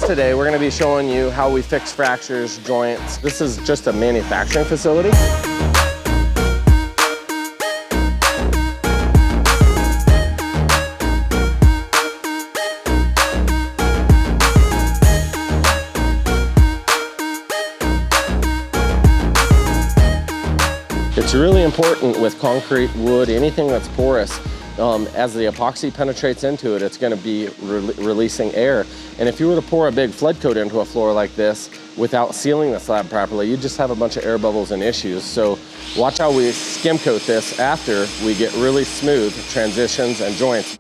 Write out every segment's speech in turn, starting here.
today, we're gonna be showing you how we fix fractures, joints. This is just a manufacturing facility. It's really important with concrete, wood, anything that's porous, as the epoxy penetrates into it, it's gonna be releasing air. And if you were to pour a big flood coat into a floor like this without sealing the slab properly, you just have a bunch of air bubbles and issues. So watch how we skim coat this after we get really smooth transitions and joints.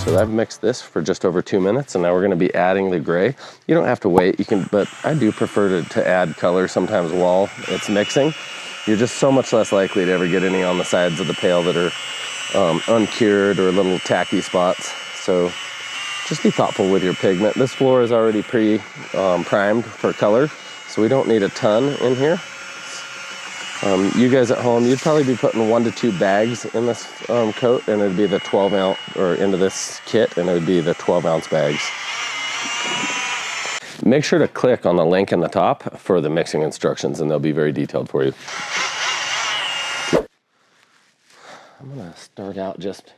So I've mixed this for just over 2 minutes, and now we're gonna be adding the gray. You don't have to wait, you can, but I do prefer to add color sometimes while it's mixing. You're just so much less likely to ever get any on the sides of the pail that are uncured or little tacky spots. So just be thoughtful with your pigment. This floor is already primed for color, so we don't need a ton in here. You guys at home, you'd probably be putting 1 to 2 bags in this coat, and it'd be the 12 ounce, or into this kit, and it would be the 12 ounce bags. Make sure to click on the link in the top for the mixing instructions, and they'll be very detailed for you. I'm gonna start out just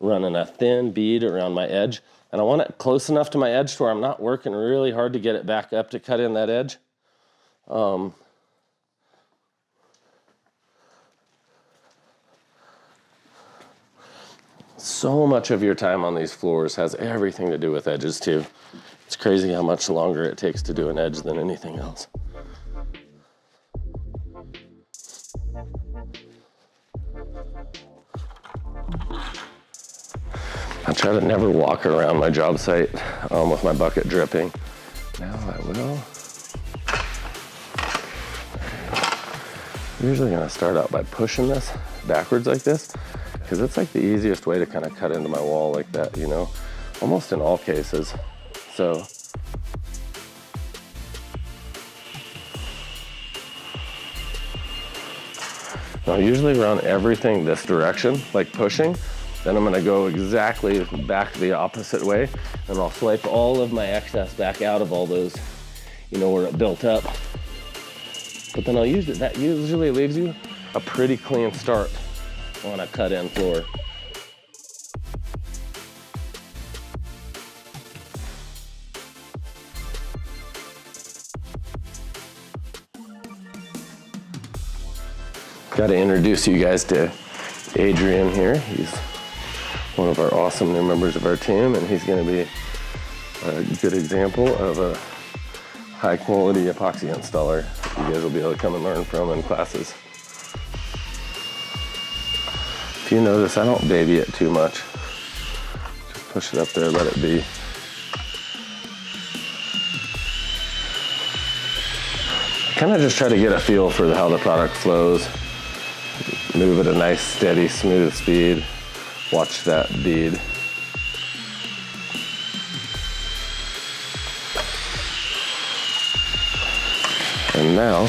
running a thin bead around my edge, and I want it close enough to my edge to where I'm not working really hard to get it back up to cut in that edge. So much of your time on these floors has everything to do with edges too. It's crazy how much longer it takes to do an edge than anything else. I try to never walk around my job site with my bucket dripping. Now I will. I'm usually gonna start out by pushing this backwards like this, because it's like the easiest way to kind of cut into my wall like that, you know, almost in all cases. So I'll usually run everything this direction, like pushing, then I'm gonna go exactly back the opposite way, and I'll swipe all of my excess back out of all those, you know, where it built up. But then I'll use it, that usually leaves you a pretty clean start on a cut-in floor. Got to introduce you guys to Adrian here. He's one of our awesome new members of our team, and he's going to be a good example of a high-quality epoxy installer you guys will be able to come and learn from in classes. If you notice, I don't baby it too much. push it up there, let it be. Kind of just try to get a feel for how the product flows. Move at a nice, steady, smooth speed. Watch that bead. And now,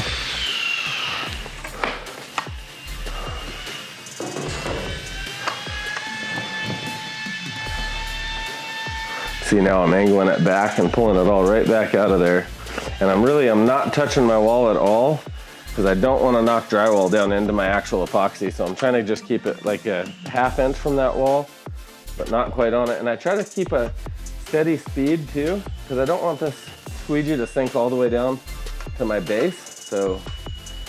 see, now I'm angling it back and pulling it all right back out of there. And I'm not touching my wall at all because I don't want to knock drywall down into my actual epoxy. So I'm trying to just keep it like a ½ inch from that wall, but not quite on it. And I try to keep a steady speed too, because I don't want this squeegee to sink all the way down to my base. So,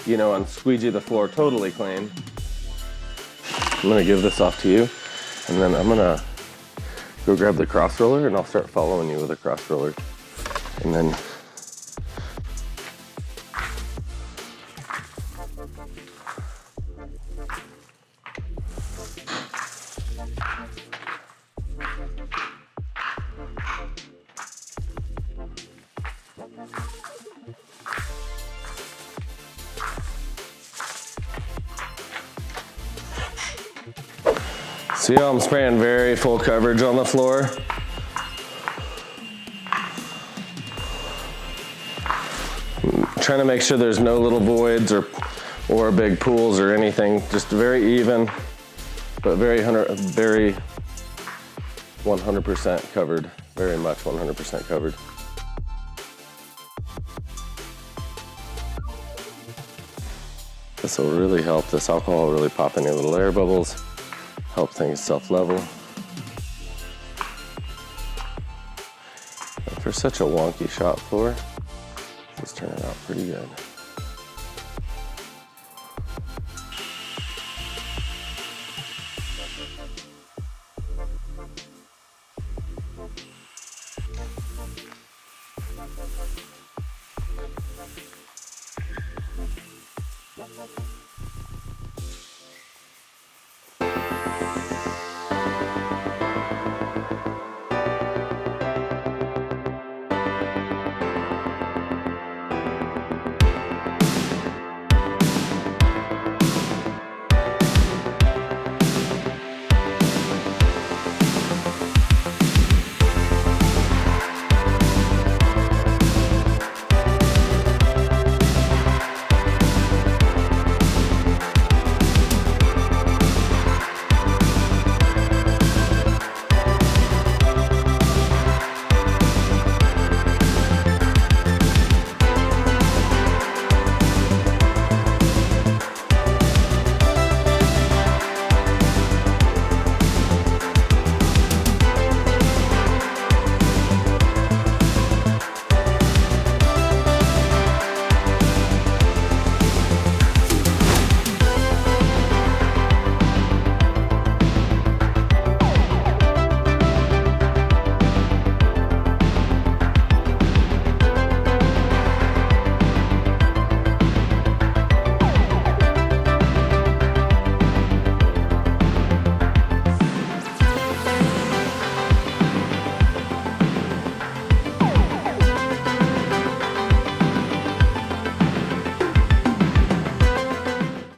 you know, and squeegee the floor totally clean. I'm gonna give this off to you, and then I'm gonna go grab the cross roller and I'll start following you with a cross roller. And then see how I'm spraying very full coverage on the floor? Trying to make sure there's no little voids or big pools or anything. Just very even, but very 100% covered. Very much 100% covered. This will really help. This alcohol will really pop any little air bubbles. Help things self-level. And for such a wonky shop floor, it's turning out pretty good.